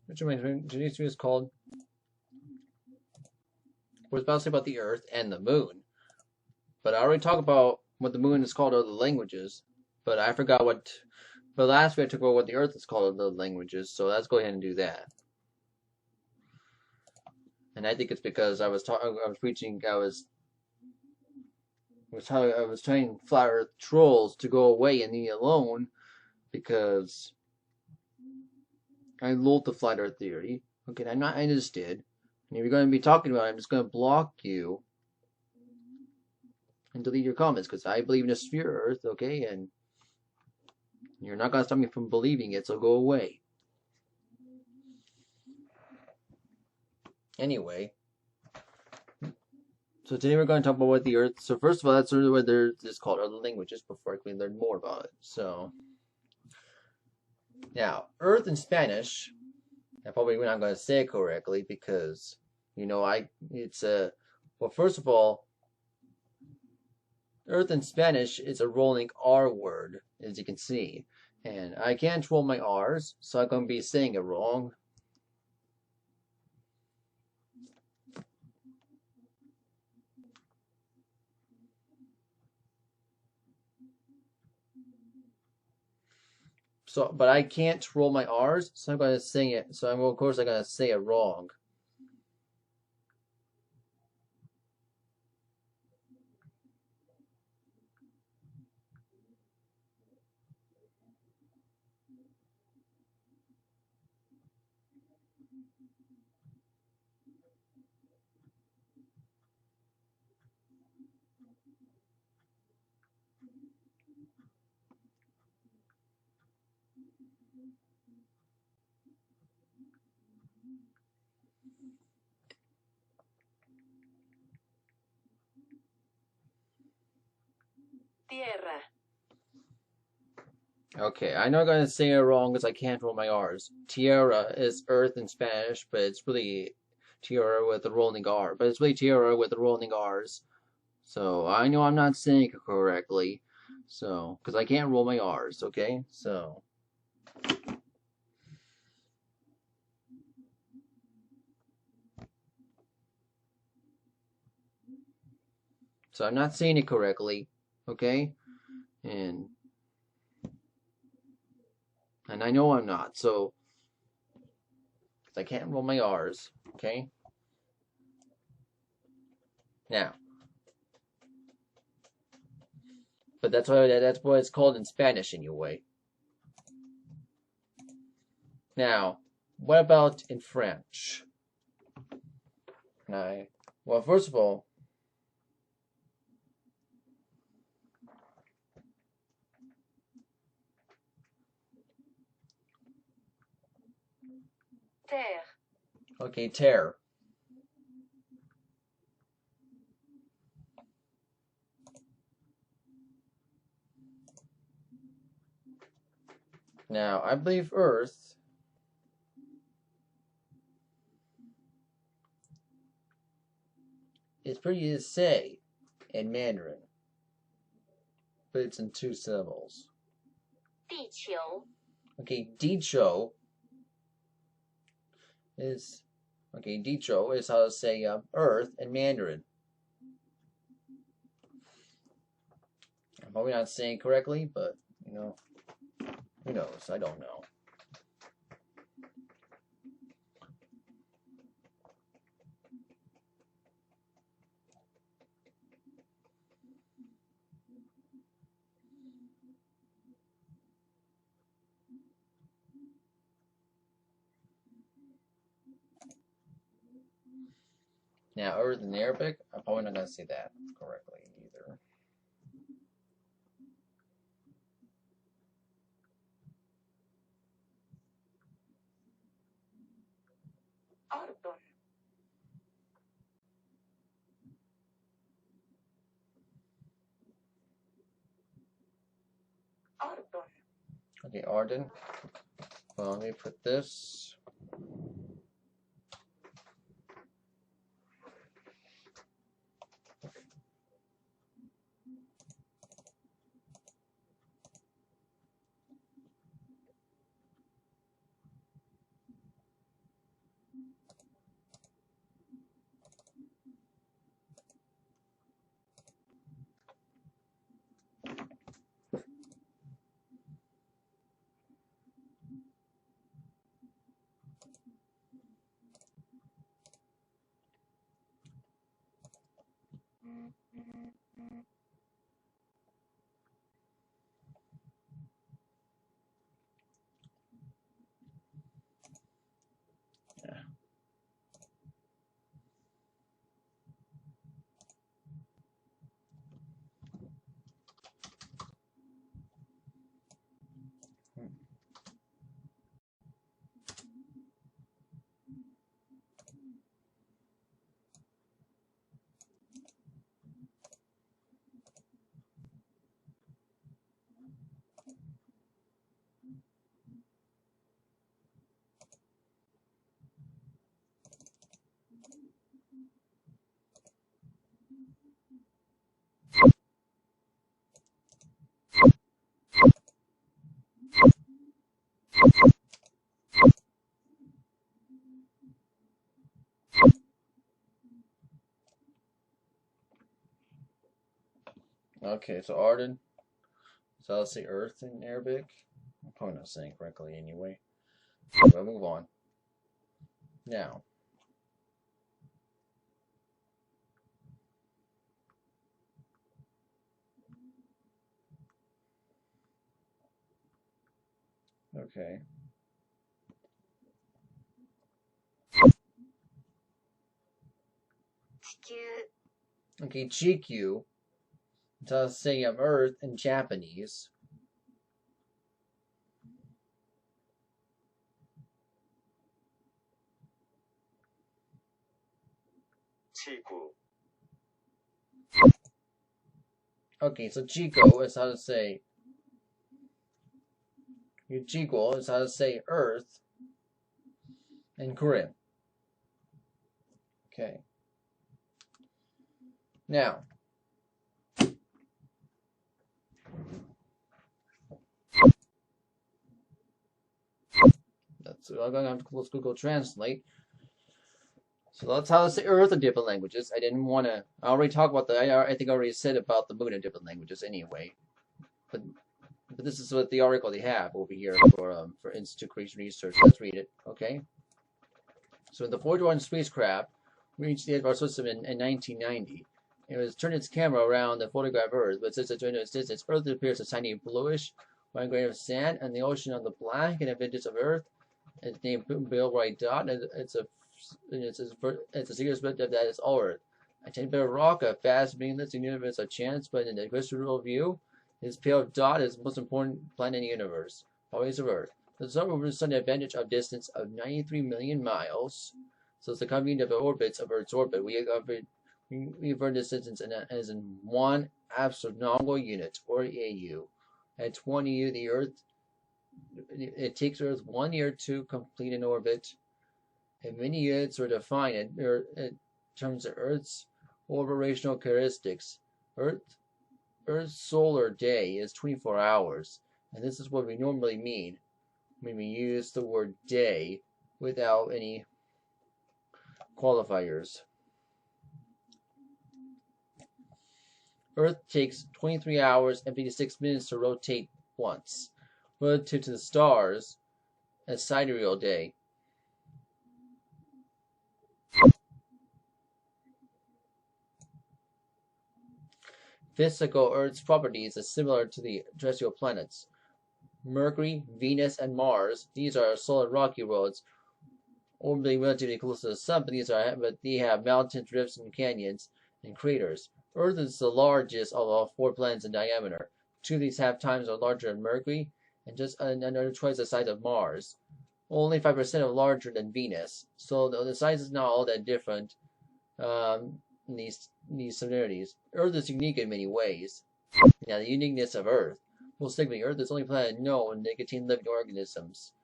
which today's video is called. We're about to say about the Earth and the Moon, but I already talked about what the Moon is called other languages, but I forgot what. But last week I talked about what the Earth is called other languages, so let's go ahead and do that. And I think it's because I was preaching, I was telling flat Earth trolls to go away and leave me alone because I loathe the flat Earth theory. Okay, I'm not interested. And if you're going to be talking about it, I'm just going to block you and delete your comments because I believe in a sphere Earth, okay? And you're not going to stop me from believing it, so go away. Anyway, so today we're going to talk about what the Earth. So first of all, that's what there is called other languages before I can learn more about it. So now, Earth in Spanish. I probably not going to say it correctly because well, first of all, Earth in Spanish is a rolling R word, as you can see, and I can't roll my R's, so I'm going to be saying it wrong. So, but I can't roll my R's, so I'm going to sing it. So of course I'm going to say it wrong. Tierra. Okay, I know I'm going to say it wrong because I can't roll my R's. Tierra is Earth in Spanish, but it's really Tierra with a rolling R. But it's really Tierra with the rolling R's. So I know I'm not saying it correctly. So, because I can't roll my R's, okay? So I'm not saying it correctly, okay? And I know I'm not, so because I can't roll my R's, okay? Now, but that's what it's called in Spanish anyway. Now, what about in French? Well, first of all, Terre. okay, terre. Now, I believe Earth is pretty easy to say in Mandarin, but it's in 2 syllables. 地球. Okay, dicho is how to say Earth in Mandarin. I'm probably not saying it correctly, but who knows? I don't know. Now, Earth in Arabic, I'm probably not going to say that correctly either. Ordon. Ordon. Okay, Arden. Well, let me put this. Okay, so Arden. So I'll say Earth in Arabic. I'm probably not saying it correctly anyway. So we'll move on. Now. Okay. Okay, Chikyu. So I'll say Earth in Japanese. Chiku. Okay, so Chico is how to say. Chico is how to say Earth in Korean. Okay. Now. I'm going to have to close Google Translate. So that's how to say Earth in different languages. I didn't want to. I already talked about the. I think I already said about the moon in different languages anyway. But this is what the article they have over here for Institute Creation Research. Let's read it. Okay. So the Voyager 1 spacecraft reached the edge of our system in 1990. It was turned its camera around to photograph Earth, but since it's during its distance, Earth appears a tiny bluish white grain of sand, and the ocean on the black and vintage of Earth. It's named Bill White Dot, and it's a secret split that is all Earth. A tiny bit of rock, a fast, meaningless universe of chance, but in the equatorial view, this pale dot is the most important planet in the universe, always of Earth. The sun will represent an advantage of distance of 93 million miles. So it's the combination of the orbits of Earth's orbit. We refer to this distance as in 1 astronomical unit, or AU. At 20 U, the Earth, it takes Earth 1 year to complete an orbit. And many units are defined in terms of Earth's operational characteristics. Earth's solar day is 24 hours, and this is what we normally mean when we use the word day without any qualifiers. Earth takes 23 hours and 56 minutes to rotate once, relative to the stars, a sidereal day. Physical Earth's properties are similar to the terrestrial planets. Mercury, Venus, and Mars, these are solid rocky worlds, orbiting relatively close to the sun, but they have mountains, rifts, and canyons, and craters. Earth is the largest of all 4 planets in diameter. 2 of these half times are larger than Mercury, and just another twice the size of Mars. Only 5% are larger than Venus, so the size is not all that different. In these similarities. Earth is unique in many ways. Now, the uniqueness of Earth. Most significantly, Earth is the only planet known that contains living organisms.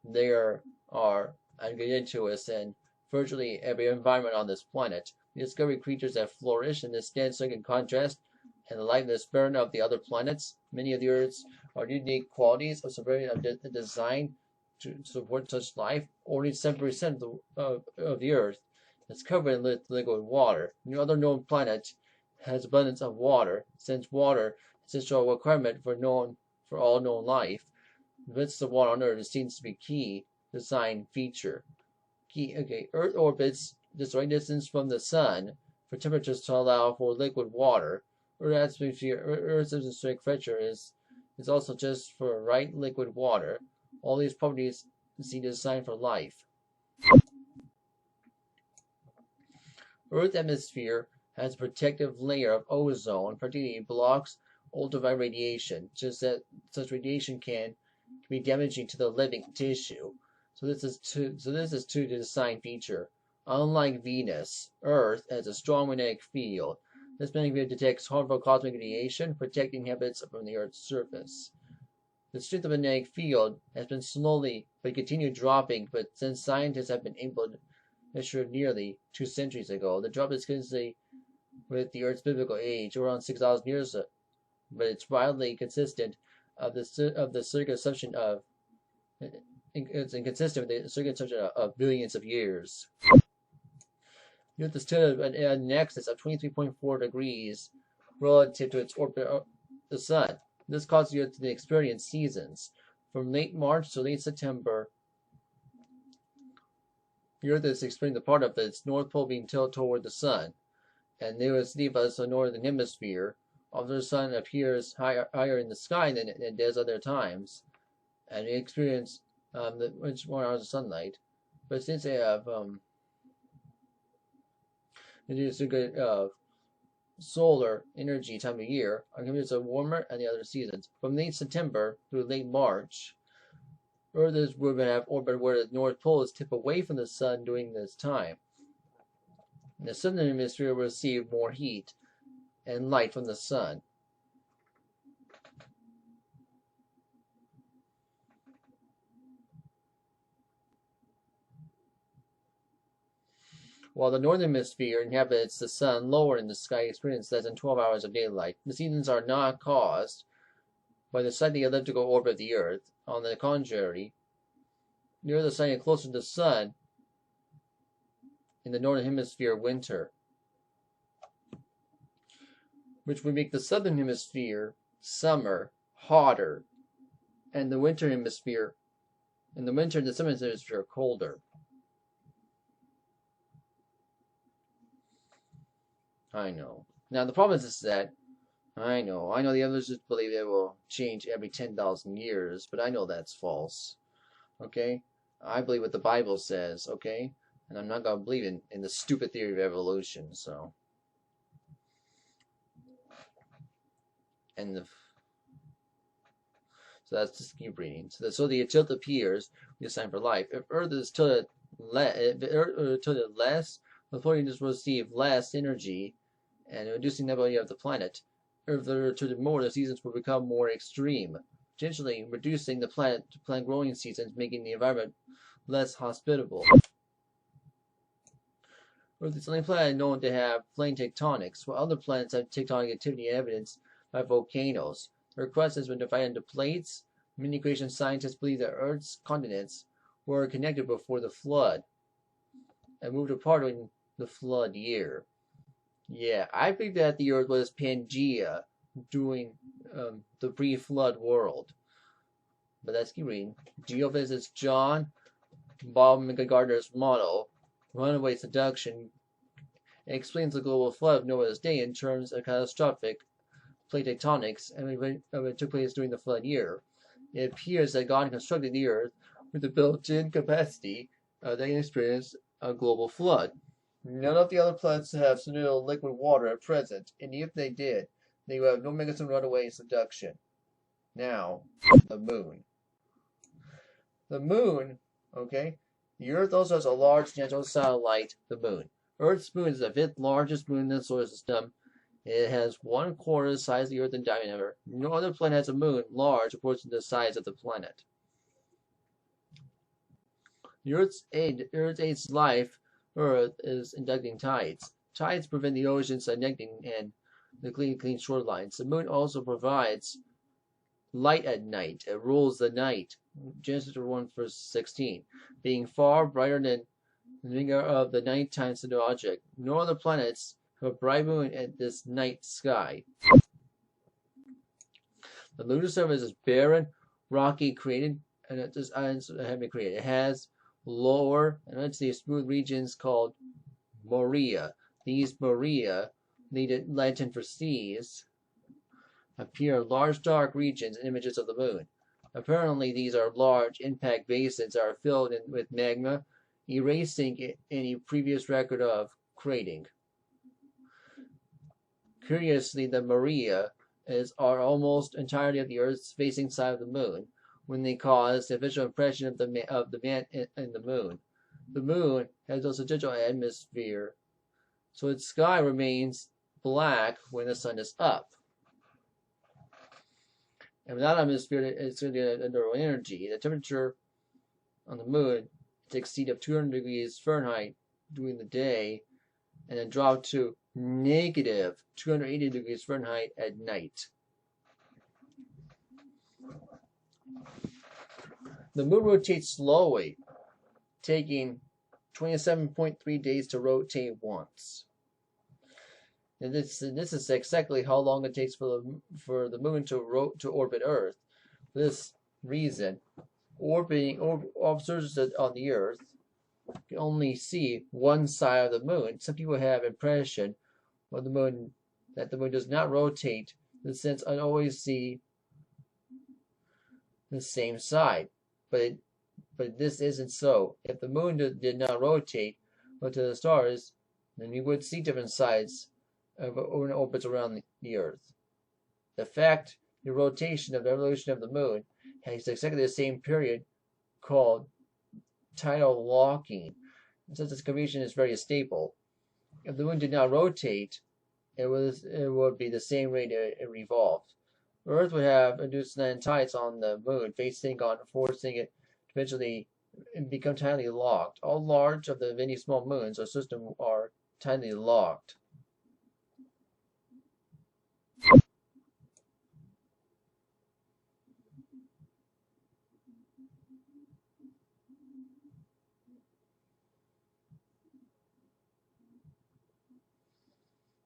There are unguided in virtually every environment on this planet. We discover creatures that flourish in this dense in contrast and the lifeless burden of the other planets. Many of the Earth's are unique qualities of design to support such life. Only 7% of the Earth is covered in liquid water. No other known planet has abundance of water, since water is an essential requirement for all known life. The presence of water on Earth seems to be key design feature. Earth orbits just the right distance from the sun for temperatures to allow for liquid water. Earth's atmospheric pressure is also just for right liquid water. All these properties seem designed for life. Earth's atmosphere has a protective layer of ozone, particularly blocks ultraviolet radiation, just that such radiation can be damaging to the living tissue. So this is the design feature. Unlike Venus, Earth has a strong magnetic field. This magnetic field detects harmful cosmic radiation, protecting habits from the Earth's surface. The strength of the magnetic field has been slowly but continued dropping, but since scientists have been able to measure nearly 2 centuries ago, the drop is consistent with the Earth's biblical age, around 6,000 years, but it's widely consistent of the circuit assumption of it's inconsistent with the circuit assumption of billions of years. The Earth is tilted at a nexus of 23.4 degrees relative to its orbit of the sun. This causes the Earth to experience seasons. From late March to late September, the Earth is experiencing the part of its North Pole being tilted toward the sun, and they will leave us the northern hemisphere. Although the sun appears higher in the sky than it does other times, and we experience much more hours of sunlight. But since they have introduced a good solar energy time of year, our computers are warmer and the other seasons. From late September through late March, Earth is going to have orbit where the North Pole is tipped away from the sun during this time. And the southern hemisphere will receive more heat and light from the sun. While the northern hemisphere inhabits the sun lower in the sky, experiences less than 12 hours of daylight. The seasons are not caused by the slightly elliptical orbit of the Earth. On the contrary, near the sun and closer to the sun in the northern hemisphere winter, which would make the southern hemisphere summer hotter, and the winter hemisphere, in the winter, the southern hemisphere colder. I know. Now the problem is that I know the others just believe it will change every 10,000 years, but I know that's false. Okay? I believe what the Bible says, okay? And I'm not going to believe in the stupid theory of evolution, so. So that's just keep reading. So the tilt appears, the sign for life. If Earth is tilted less, the floating just will receive less energy and reducing the ability of the planet. If they're tilted more, the seasons will become more extreme, potentially reducing the planet to plant growing seasons, making the environment less hospitable. Earth is the only planet known to have plate tectonics, while other planets have tectonic activity evidenced by volcanoes. The crust has been divided into plates. Many creation scientists believe that Earth's continents were connected before the flood and moved apart during the flood year. Yeah, I believe that the Earth was Pangea during the pre-flood world. But let's keep reading. Geophysicist John Baumgartner's model, runaway seduction, explains the global flood of Noah's day in terms of catastrophic plate tectonics, and it took place during the flood year. It appears that God constructed the Earth with the built-in capacity that can experience a global flood. None of the other planets have substantial liquid water at present, and if they did, they would have no mechanism of runaway seduction. Now, the moon. The moon, okay? The Earth also has a large natural satellite, the moon. Earth's moon is the 5th largest moon in the solar system. It has 1/4 the size of the Earth in diameter. No other planet has a moon large proportional to the size of the planet. The Earth's aids life. Earth is inducting tides. Tides prevent the oceans connecting and the clean shorelines. The moon also provides light at night. It rules the night. Genesis 1 verse 16. Being far brighter than the finger of the nighttime celestial object. No other planets have a bright moon at this night sky. The lunar surface is barren, rocky, created, and its islands have been created. It has lower and relatively smooth regions called Morea. These Morea, Latin for seas, appear large dark regions in images of the moon. Apparently, these are large impact basins that are filled in with magma, erasing any previous record of crating. Curiously, the Morea are almost entirely of the Earth's facing side of the moon, when they cause the visual impression of the man in the moon. The moon has no substantial atmosphere, so its sky remains black when the sun is up. And without atmosphere, it's going to get no energy. The temperature on the moon is exceed of 200 degrees Fahrenheit during the day, and then drop to negative 280 degrees Fahrenheit at night. The moon rotates slowly, taking 27.3 days to rotate once. And this is exactly how long it takes for the moon to orbit Earth. For this reason, observers on the Earth can only see one side of the moon. Some people have impression of the moon that the moon does not rotate, in the sense I always see the same side. But this isn't so. If the moon did not rotate to the stars, then we would see different sides when it orbits around the Earth. The rotation of the revolution of the moon has exactly the same period called tidal locking. Since its configuration is very stable, if the moon did not rotate, it would be the same rate it revolved. Earth would have induced tides on the moon facing on, forcing it to eventually become tidally locked. All large of the many small moons or system are tidally locked.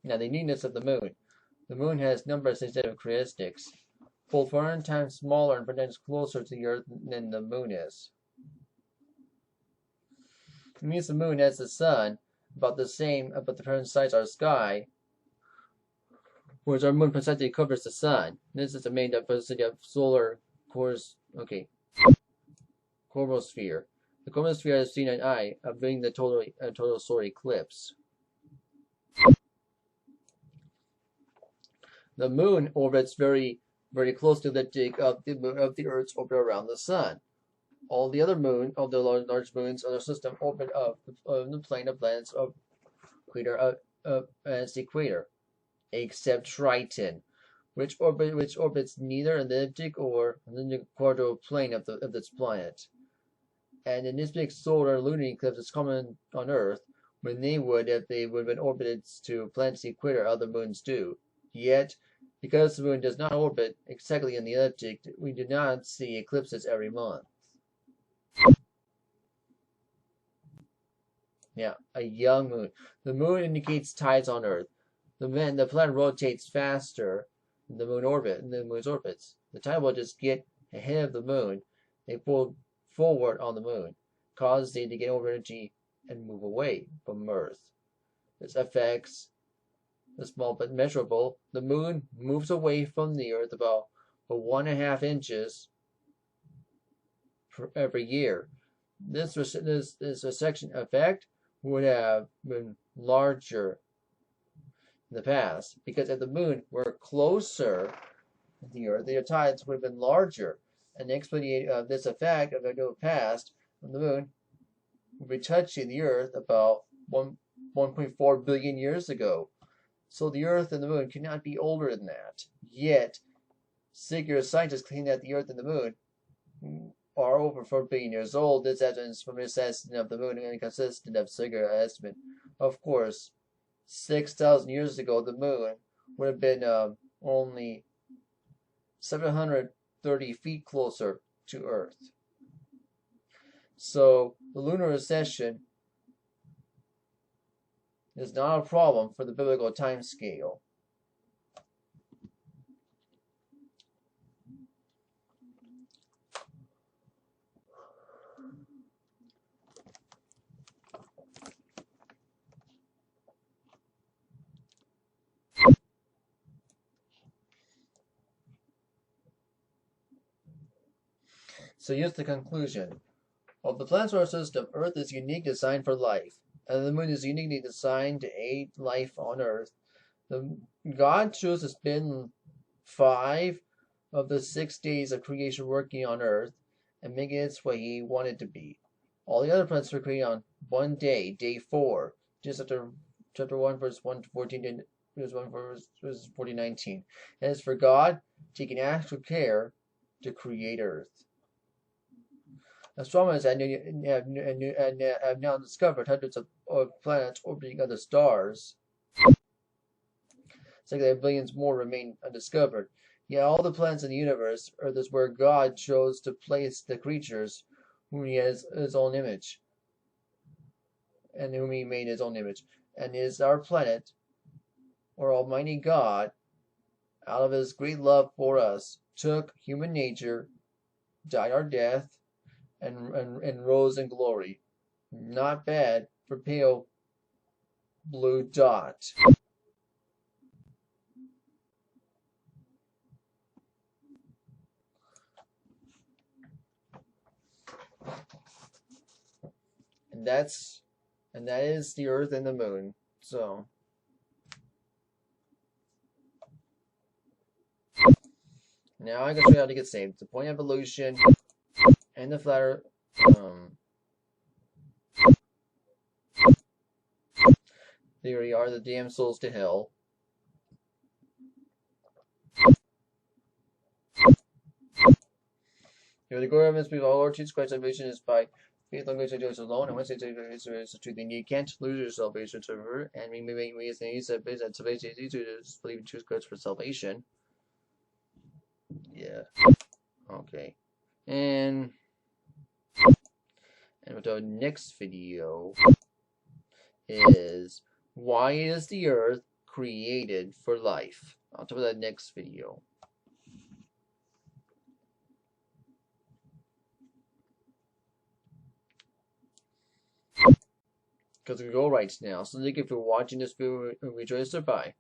Now, the uniqueness of the moon. The moon has numerous characteristics, both 400 times smaller and 4 times closer to the Earth than the moon is. It means the moon has the sun about the present size of our sky, whereas our moon precisely covers the sun. This is the main diversity of solar chromosphere. The chromosphere is seen at eye, being the total solar eclipse. The moon orbits very, very close to the elliptic of the Earth's orbit around the sun. All the other large moons of the system orbit of the plane of planets of the equator, except Triton, which orbits neither an elliptic or the equatorial plane of this planet. And an elliptic solar lunar eclipse is common on Earth, when if they would have been orbited to planet's equator, other moons do. Yet, because the moon does not orbit exactly in the ecliptic, we do not see eclipses every month. Yeah, a young moon. The moon indicates tides on Earth. The planet rotates faster than the moon's orbits. The tide will just get ahead of the moon. They pull forward on the moon, cause it to get over energy and move away from Earth. This affects the small but measurable. The moon moves away from the Earth about 1.5 inches every year. This recession effect would have been larger in the past, because if the moon were closer to the Earth, the tides would have been larger. And the explanation of this effect of the past from the moon would be touching the Earth about 1.4 billion years ago. So the Earth and the moon cannot be older than that. Yet, scientists claim that the Earth and the moon are over 4 billion years old. This evidence from this estimate of the moon is inconsistent of Seeger estimate. Of course, 6,000 years ago, the moon would have been only 730 feet closer to Earth. So the lunar recession is not a problem for the biblical time scale. So here's the conclusion. Of the planet solar system, Earth is unique design for life, and the moon is uniquely designed to aid life on Earth. God chose to spend 5 of the 6 days of creation working on Earth and making it what He wanted to be. All the other planets were created on one day, day 4, just after chapter 1, verse 1 to 14, and verse 1, verse 14, 19. And as for God, taking actual care to create Earth. Astronomers have now discovered hundreds of planets orbiting other stars. It's like that billions more remain undiscovered. Yet all the planets in the universe, Earth is where God chose to place the creatures whom He has His own image, and whom He made His own image, and is our planet, or Almighty God, out of his great love for us, took human nature, died our death, and rose in glory. Not bad for pale blue dot. And that is the Earth and the Moon. So now I can show you how to get saved. The point of evolution and the flat Earth theory are the damn souls to hell. The glory of his all Lord Jesus Christ, salvation is by faith on grace is alone, and once it's a truth, then you can't lose your salvation to her, and we as things that salvation is easy to just believe in Jesus Christ for salvation. Yeah. Okay. And with our next video is why is the earth created for life? I'll talk about that next video. Because we go right now. So thank you for watching this video and rejoice. Bye.